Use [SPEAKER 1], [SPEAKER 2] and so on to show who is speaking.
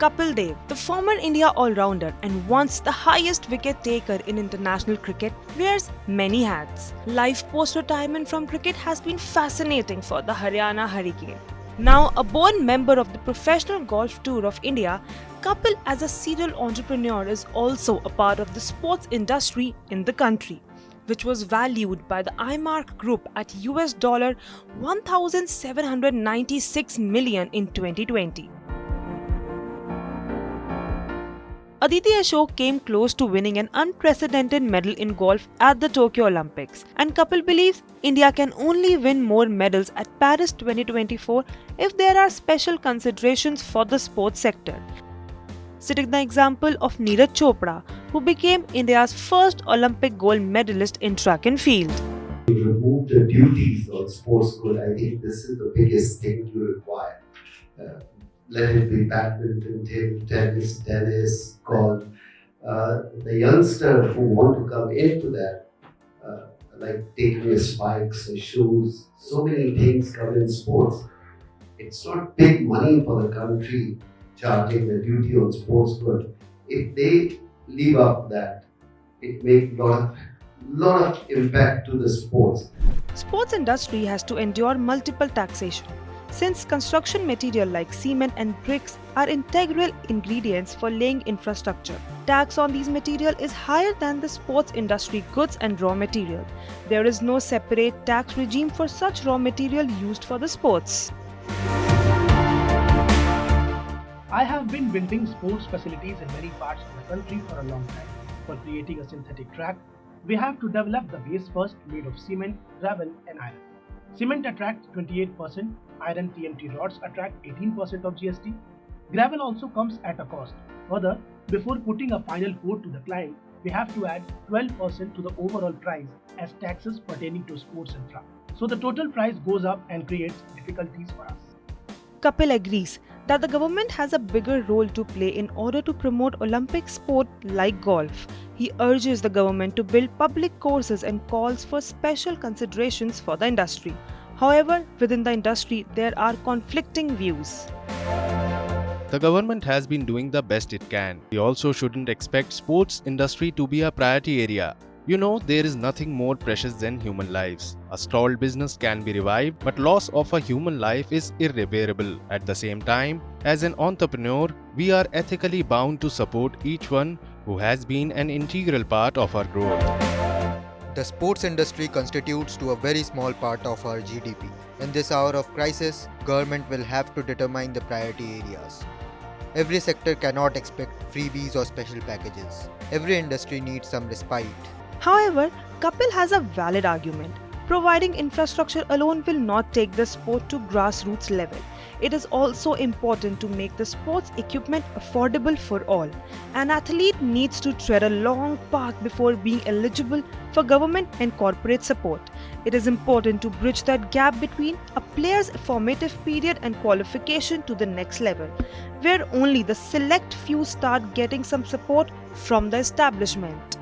[SPEAKER 1] Kapil Dev, the former India all-rounder and once the highest wicket taker in international cricket, wears many hats. Life post-retirement from cricket has been fascinating for the Haryana Hurricane. Now a born member of the Professional Golf Tour of India, Kapil as a serial entrepreneur is also a part of the sports industry in the country, which was valued by the IMARC Group at $1,796 million in 2020. Aditi Ashok came close to winning an unprecedented medal in golf at the Tokyo Olympics, and Kapil believes India can only win more medals at Paris 2024 if there are special considerations for the sports sector. Citing the example of Neeraj Chopra, who became India's first Olympic gold medalist in track and field.
[SPEAKER 2] To remove the duties on sports good, I think this is the biggest thing you require. Let it be badminton, table tennis, golf. The youngster who want to come into that, like taking your spikes or shoes, so many things come in sports. It's not big money for the country charging the duty on sports good. If they leave up that, it makes lot of impact to the sports.
[SPEAKER 1] Sports industry has to endure multiple taxation. Since construction material like cement and bricks are integral ingredients for laying infrastructure, tax on these material is higher than the sports industry goods and raw material. There is no separate tax regime for such raw material used for the sports.
[SPEAKER 3] I have been building sports facilities in many parts of the country for a long time. For creating a synthetic track, we have to develop the base first, made of cement, gravel and iron. Cement attracts 28%, iron TMT rods attract 18% of GST. Gravel also comes at a cost. Further, before putting a final quote to the client, we have to add 12% to the overall price as taxes pertaining to sports infra. So the total price goes up and creates difficulties for us.
[SPEAKER 1] Kapil agrees that the government has a bigger role to play in order to promote Olympic sport like golf. He urges the government to build public courses and calls for special considerations for the industry. However, within the industry, there are conflicting views.
[SPEAKER 4] The government has been doing the best it can. We also shouldn't expect sports industry to be a priority area. You know, there is nothing more precious than human lives. A stalled business can be revived, but loss of a human life is irreparable. At the same time, as an entrepreneur, we are ethically bound to support each one who has been an integral part of our growth.
[SPEAKER 5] The sports industry constitutes to a very small part of our GDP. In this hour of crisis, government will have to determine the priority areas. Every sector cannot expect freebies or special packages. Every industry needs some respite.
[SPEAKER 1] However, Kapil has a valid argument. Providing infrastructure alone will not take the sport to grassroots level. It is also important to make the sports equipment affordable for all. An athlete needs to tread a long path before being eligible for government and corporate support. It is important to bridge that gap between a player's formative period and qualification to the next level, where only the select few start getting some support from the establishment.